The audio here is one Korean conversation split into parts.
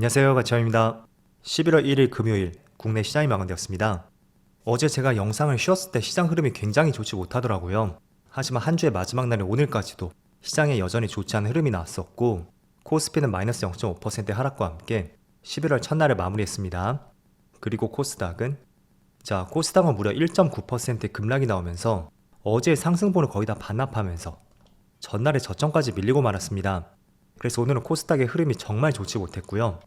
안녕하세요, 가치형입니다. 11월 1일 금요일 국내 시장이 마감되었습니다. 어제 제가 영상을 쉬었을 때 시장 흐름이 굉장히 좋지 못하더라고요. 하지만 한 주의 마지막 날인 오늘까지도 시장에 여전히 좋지 않은 흐름이 나왔었고, 코스피는 마이너스 0.5% 하락과 함께 11월 첫날을 마무리했습니다. 그리고 코스닥은 무려 1.9% 급락이 나오면서 어제의 상승분을 거의 다 반납하면서 전날에 저점까지 밀리고 말았습니다. 그래서 오늘은 코스닥의 흐름이 정말 좋지 못했고요.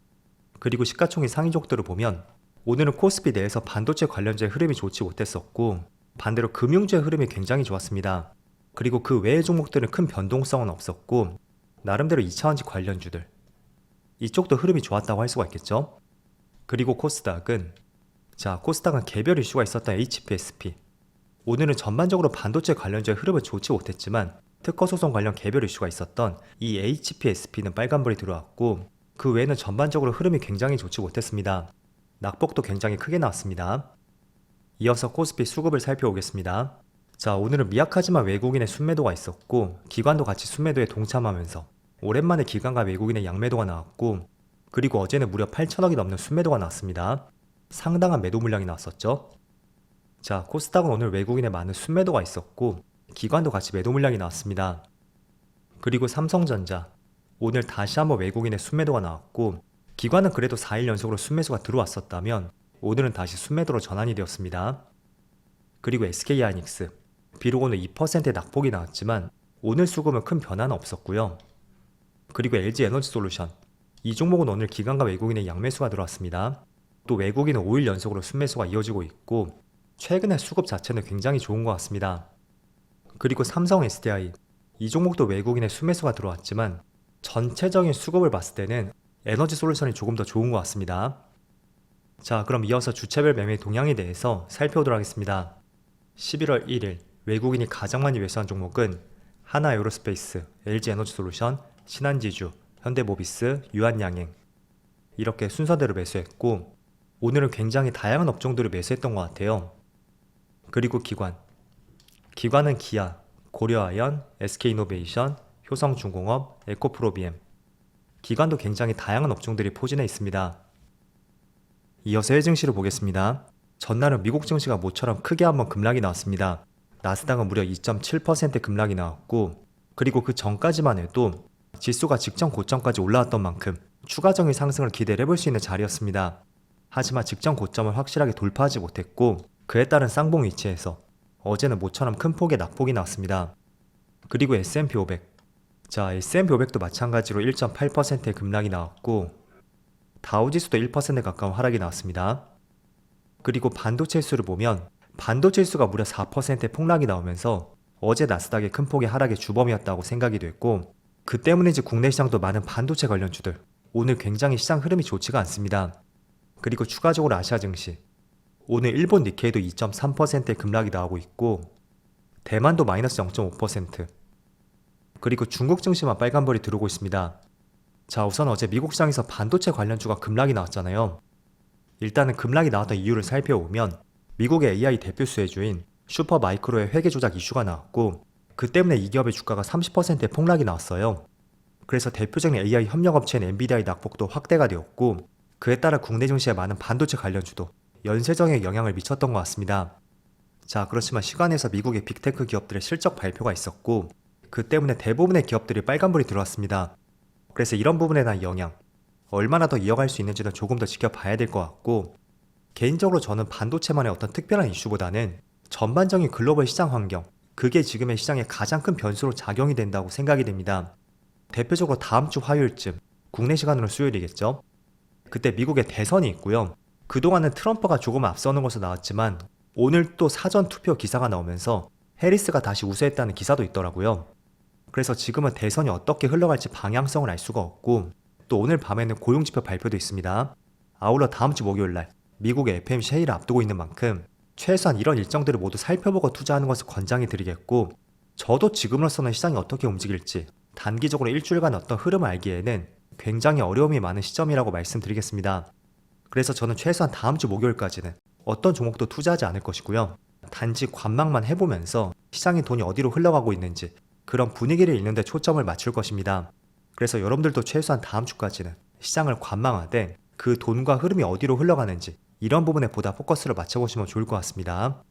그리고 시가총액 상위족들을 보면 오늘은 코스피 내에서 반도체 관련주의 흐름이 좋지 못했었고, 반대로 금융주의 흐름이 굉장히 좋았습니다. 그리고 그 외의 종목들은 큰 변동성은 없었고, 나름대로 2차원지 관련주들 이쪽도 흐름이 좋았다고 할 수가 있겠죠. 그리고 코스닥은 개별 이슈가 있었던 HPSP, 오늘은 전반적으로 반도체 관련주의 흐름은 좋지 못했지만 특허 소송 관련 개별 이슈가 있었던 이 HPSP는 빨간불이 들어왔고, 그 외에는 전반적으로 흐름이 굉장히 좋지 못했습니다. 낙폭도 굉장히 크게 나왔습니다. 이어서 코스피 수급을 살펴보겠습니다. 오늘은 미약하지만 외국인의 순매도가 있었고, 기관도 같이 순매도에 동참하면서 오랜만에 기관과 외국인의 양매도가 나왔고, 그리고 어제는 무려 8천억이 넘는 순매도가 나왔습니다. 상당한 매도 물량이 나왔었죠. 코스닥은 오늘 외국인의 많은 순매도가 있었고, 기관도 같이 매도 물량이 나왔습니다. 그리고 삼성전자, 오늘 다시 한번 외국인의 순매도가 나왔고, 기관은 그래도 4일 연속으로 순매수가 들어왔었다면 오늘은 다시 순매도로 전환이 되었습니다. 그리고 SK하이닉스, 비록 오늘 2%의 낙폭이 나왔지만 오늘 수급은 큰 변화는 없었고요. 그리고 LG에너지솔루션, 이 종목은 오늘 기관과 외국인의 양매수가 들어왔습니다. 또 외국인은 5일 연속으로 순매수가 이어지고 있고, 최근에 수급 자체는 굉장히 좋은 것 같습니다. 그리고 삼성 SDI, 이 종목도 외국인의 순매수가 들어왔지만 전체적인 수급을 봤을 때는 에너지솔루션이 조금 더 좋은 것 같습니다. 그럼 이어서 주체별 매매 동향에 대해서 살펴보도록 하겠습니다. 11월 1일 외국인이 가장 많이 매수한 종목은 하나에어로스페이스, LG에너지솔루션, 신한지주, 현대모비스, 유한양행, 이렇게 순서대로 매수했고, 오늘은 굉장히 다양한 업종들을 매수했던 것 같아요. 그리고 기관은 기아, 고려아연, SK이노베이션, 효성중공업, 에코프로비엠, 기관도 굉장히 다양한 업종들이 포진해 있습니다. 이어서 해외 증시를 보겠습니다. 전날은 미국 증시가 모처럼 크게 한번 급락이 나왔습니다. 나스닥은 무려 2.7% 급락이 나왔고, 그리고 그 전까지만 해도 지수가 직전 고점까지 올라왔던 만큼 추가적인 상승을 기대를 해볼 수 있는 자리였습니다. 하지만 직전 고점을 확실하게 돌파하지 못했고, 그에 따른 쌍봉 위치에서 어제는 모처럼 큰 폭의 낙폭이 나왔습니다. 그리고 S&P 500, S&P 500도 마찬가지로 1.8%의 급락이 나왔고, 다우지수도 1% 가까운 하락이 나왔습니다. 그리고 반도체 지수를 보면 반도체 지수가 무려 4%의 폭락이 나오면서 어제 나스닥의 큰 폭의 하락의 주범이었다고 생각이 됐고, 그 때문인지 국내 시장도 많은 반도체 관련주들 오늘 굉장히 시장 흐름이 좋지가 않습니다. 그리고 추가적으로 아시아 증시, 오늘 일본 니케이도 2.3%의 급락이 나오고 있고, 대만도 마이너스 0.5%, 그리고 중국 증시만 빨간불이 들어오고 있습니다. 우선 어제 미국 시장에서 반도체 관련주가 급락이 나왔잖아요. 일단은 급락이 나왔던 이유를 살펴보면 미국의 AI 대표 수혜주인 슈퍼마이크로의 회계 조작 이슈가 나왔고, 그 때문에 이 기업의 주가가 30%의 폭락이 나왔어요. 그래서 대표적인 AI 협력업체인 엔비디아의 낙폭도 확대가 되었고, 그에 따라 국내 증시에 많은 반도체 관련주도 연쇄적인 영향을 미쳤던 것 같습니다. 그렇지만 시간에서 미국의 빅테크 기업들의 실적 발표가 있었고, 그 때문에 대부분의 기업들이 빨간불이 들어왔습니다. 그래서 이런 부분에 대한 영향, 얼마나 더 이어갈 수 있는지는 조금 더 지켜봐야 될 것 같고, 개인적으로 저는 반도체만의 어떤 특별한 이슈보다는 전반적인 글로벌 시장 환경, 그게 지금의 시장의 가장 큰 변수로 작용이 된다고 생각이 됩니다. 대표적으로 다음 주 화요일쯤, 국내 시간으로 수요일이겠죠. 그때 미국에 대선이 있고요. 그동안은 트럼프가 조금 앞서는 것으로 나왔지만 오늘 또 사전 투표 기사가 나오면서 해리스가 다시 우세했다는 기사도 있더라고요. 그래서 지금은 대선이 어떻게 흘러갈지 방향성을 알 수가 없고, 또 오늘 밤에는 고용지표 발표도 있습니다. 아울러 다음 주 목요일날 미국의 FOMC 회의를 앞두고 있는 만큼 최소한 이런 일정들을 모두 살펴보고 투자하는 것을 권장해 드리겠고, 저도 지금으로서는 시장이 어떻게 움직일지 단기적으로 일주일간 어떤 흐름을 알기에는 굉장히 어려움이 많은 시점이라고 말씀드리겠습니다. 그래서 저는 최소한 다음 주 목요일까지는 어떤 종목도 투자하지 않을 것이고요. 단지 관망만 해보면서 시장의 돈이 어디로 흘러가고 있는지 그런 분위기를 읽는 데 초점을 맞출 것입니다. 그래서 여러분들도 최소한 다음 주까지는 시장을 관망하되 그 돈과 흐름이 어디로 흘러가는지 이런 부분에 보다 포커스를 맞춰보시면 좋을 것 같습니다.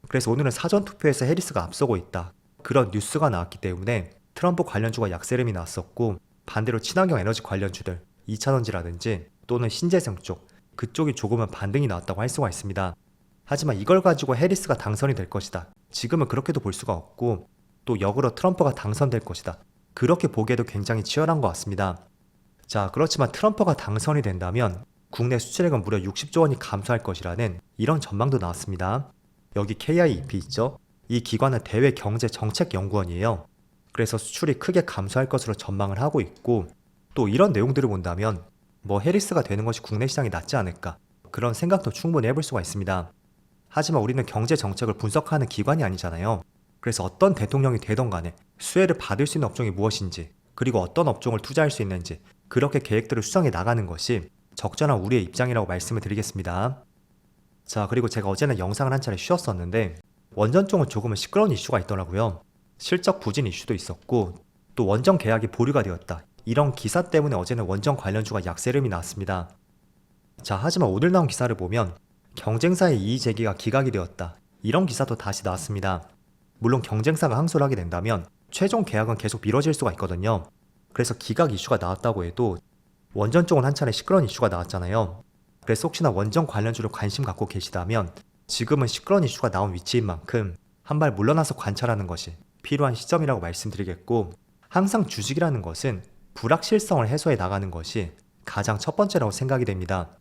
그래서 오늘은 사전투표에서 해리스가 앞서고 있다, 그런 뉴스가 나왔기 때문에 트럼프 관련주가 약세름이 나왔었고, 반대로 친환경 에너지 관련주들 2차전지라든지 또는 신재생 쪽, 그쪽이 조금은 반등이 나왔다고 할 수가 있습니다. 하지만 이걸 가지고 해리스가 당선이 될 것이다, 지금은 그렇게도 볼 수가 없고, 또 역으로 트럼프가 당선될 것이다, 그렇게 보기에도 굉장히 치열한 것 같습니다. 자, 그렇지만 트럼프가 당선이 된다면 국내 수출액은 무려 60조 원이 감소할 것이라는 이런 전망도 나왔습니다. 여기 KIEP 있죠? 이 기관은 대외경제정책연구원이에요. 그래서 수출이 크게 감소할 것으로 전망을 하고 있고, 또 이런 내용들을 본다면 해리스가 되는 것이 국내 시장이 낫지 않을까, 그런 생각도 충분히 해볼 수가 있습니다. 하지만 우리는 경제정책을 분석하는 기관이 아니잖아요. 그래서 어떤 대통령이 되던 간에 수혜를 받을 수 있는 업종이 무엇인지, 그리고 어떤 업종을 투자할 수 있는지, 그렇게 계획들을 수정해 나가는 것이 적절한 우리의 입장이라고 말씀을 드리겠습니다. 자, 그리고 제가 어제는 영상을 한 차례 쉬었었는데 원전 쪽은 조금은 시끄러운 이슈가 있더라고요. 실적 부진 이슈도 있었고, 또 원전 계약이 보류가 되었다, 이런 기사 때문에 어제는 원전 관련주가 약세름이 나왔습니다. 자, 하지만 오늘 나온 기사를 보면 경쟁사의 이의 제기가 기각이 되었다, 이런 기사도 다시 나왔습니다. 물론 경쟁사가 항소를 하게 된다면 최종 계약은 계속 미뤄질 수가 있거든요. 그래서 기각 이슈가 나왔다고 해도 원전 쪽은 한 차례 시끄러운 이슈가 나왔잖아요. 그래서 혹시나 원전 관련주를 관심 갖고 계시다면 지금은 시끄러운 이슈가 나온 위치인 만큼 한 발 물러나서 관찰하는 것이 필요한 시점이라고 말씀드리겠고, 항상 주식이라는 것은 불확실성을 해소해 나가는 것이 가장 첫 번째라고 생각이 됩니다.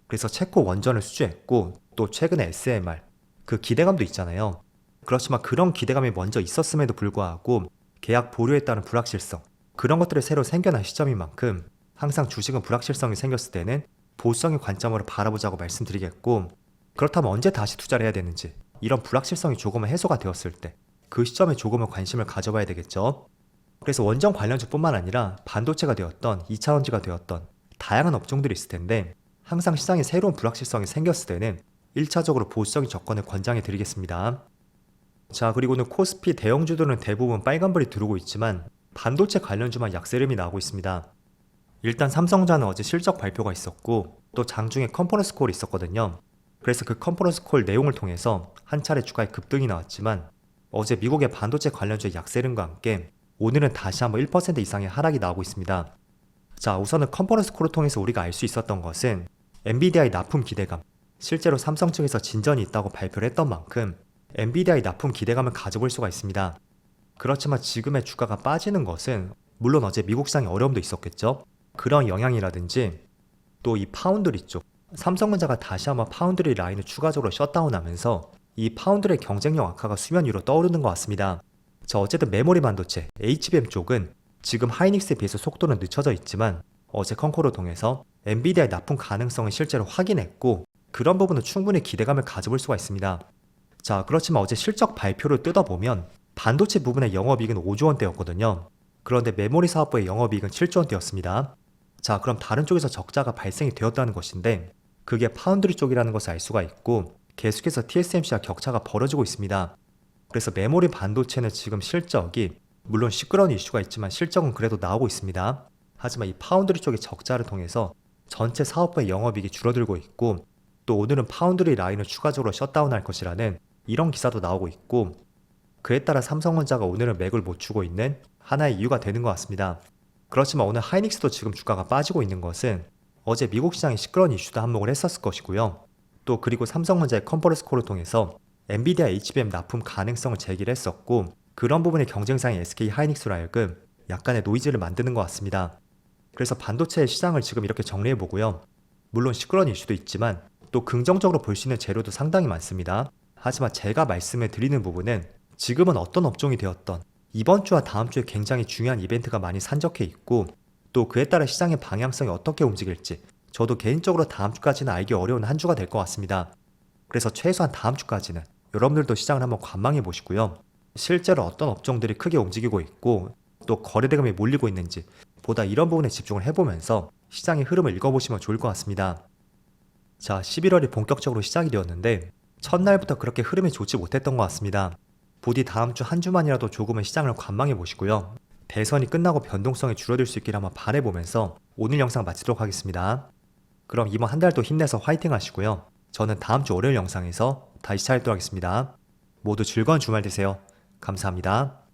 그래서 체코 원전을 수주했고, 또 최근에 SMR, 그 기대감도 있잖아요. 그렇지만 그런 기대감이 먼저 있었음에도 불구하고 계약 보류에 따른 불확실성, 그런 것들이 새로 생겨난 시점인 만큼 항상 주식은 불확실성이 생겼을 때는 보수적인 관점으로 바라보자고 말씀드리겠고, 그렇다면 언제 다시 투자를 해야 되는지, 이런 불확실성이 조금은 해소가 되었을 때 그 시점에 조금은 관심을 가져봐야 되겠죠. 그래서 원전 관련주뿐만 아니라 반도체가 되었던 2차전지가 되었던 다양한 업종들이 있을 텐데, 항상 시장에 새로운 불확실성이 생겼을 때는 1차적으로 보수적인 접근을 권장해 드리겠습니다. 자, 그리고는 코스피 대형주들은 대부분 빨간불이 들어오고 있지만 반도체 관련주만 약세름이 나오고 있습니다. 일단 삼성전자는 어제 실적 발표가 있었고, 또 장중에 컨퍼런스 콜이 있었거든요. 그래서 그 컨퍼런스 콜 내용을 통해서 한 차례 주가에 급등이 나왔지만, 어제 미국의 반도체 관련주의 약세름과 함께 오늘은 다시 한번 1% 이상의 하락이 나오고 있습니다. 자, 우선은 컨퍼런스 콜을 통해서 우리가 알 수 있었던 것은 엔비디아의 납품 기대감, 실제로 삼성 측에서 진전이 있다고 발표를 했던 만큼 엔비디아의 납품 기대감을 가져볼 수가 있습니다. 그렇지만 지금의 주가가 빠지는 것은 물론 어제 미국 시장에 어려움도 있었겠죠. 그런 영향이라든지, 또 이 파운드리 쪽, 삼성전자가 다시 한번 파운드리 라인을 추가적으로 셧다운하면서 이 파운드리의 경쟁력 악화가 수면 위로 떠오르는 것 같습니다. 자, 어쨌든 메모리 반도체 HBM 쪽은 지금 하이닉스에 비해서 속도는 늦춰져 있지만 어제 컨콜을 통해서 엔비디아의 납품 가능성을 실제로 확인했고, 그런 부분은 충분히 기대감을 가져볼 수가 있습니다. 자, 그렇지만 어제 실적 발표를 뜯어보면 반도체 부분의 영업이익은 5조 원대였거든요. 그런데 메모리 사업부의 영업이익은 7조 원대였습니다. 자, 그럼 다른 쪽에서 적자가 발생이 되었다는 것인데, 그게 파운드리 쪽이라는 것을 알 수가 있고, 계속해서 TSMC와 격차가 벌어지고 있습니다. 그래서 메모리 반도체는 지금 실적이 물론 시끄러운 이슈가 있지만 실적은 그래도 나오고 있습니다. 하지만 이 파운드리 쪽의 적자를 통해서 전체 사업부의 영업이익이 줄어들고 있고, 또 오늘은 파운드리 라인을 추가적으로 셧다운할 것이라는 이런 기사도 나오고 있고, 그에 따라 삼성전자가 오늘은 맥을 못 주고 있는 하나의 이유가 되는 것 같습니다. 그렇지만 오늘 하이닉스도 지금 주가가 빠지고 있는 것은 어제 미국 시장이 시끄러운 이슈도 한몫을 했었을 것이고요. 또 그리고 삼성전자의 컨퍼런스 콜을 통해서 엔비디아 HBM 납품 가능성을 제기를 했었고, 그런 부분의 경쟁사인 SK 하이닉스로 하여금 약간의 노이즈를 만드는 것 같습니다. 그래서 반도체 시장을 지금 이렇게 정리해 보고요. 물론 시끄러운 이슈도 있지만 또 긍정적으로 볼 수 있는 재료도 상당히 많습니다. 하지만 제가 말씀을 드리는 부분은 지금은 어떤 업종이 되었던 이번 주와 다음 주에 굉장히 중요한 이벤트가 많이 산적해 있고, 또 그에 따라 시장의 방향성이 어떻게 움직일지 저도 개인적으로 다음 주까지는 알기 어려운 한 주가 될 것 같습니다. 그래서 최소한 다음 주까지는 여러분들도 시장을 한번 관망해 보시고요. 실제로 어떤 업종들이 크게 움직이고 있고 또 거래대금이 몰리고 있는지 보다 이런 부분에 집중을 해보면서 시장의 흐름을 읽어보시면 좋을 것 같습니다. 자, 11월이 본격적으로 시작이 되었는데 첫날부터 그렇게 흐름이 좋지 못했던 것 같습니다. 부디 다음 주 한 주만이라도 조금은 시장을 관망해 보시고요. 대선이 끝나고 변동성이 줄어들 수 있기를 한번 바라보면서 오늘 영상 마치도록 하겠습니다. 그럼 이번 한 달도 힘내서 화이팅 하시고요. 저는 다음 주 월요일 영상에서 다시 찾아뵙도록 하겠습니다. 모두 즐거운 주말 되세요. 감사합니다.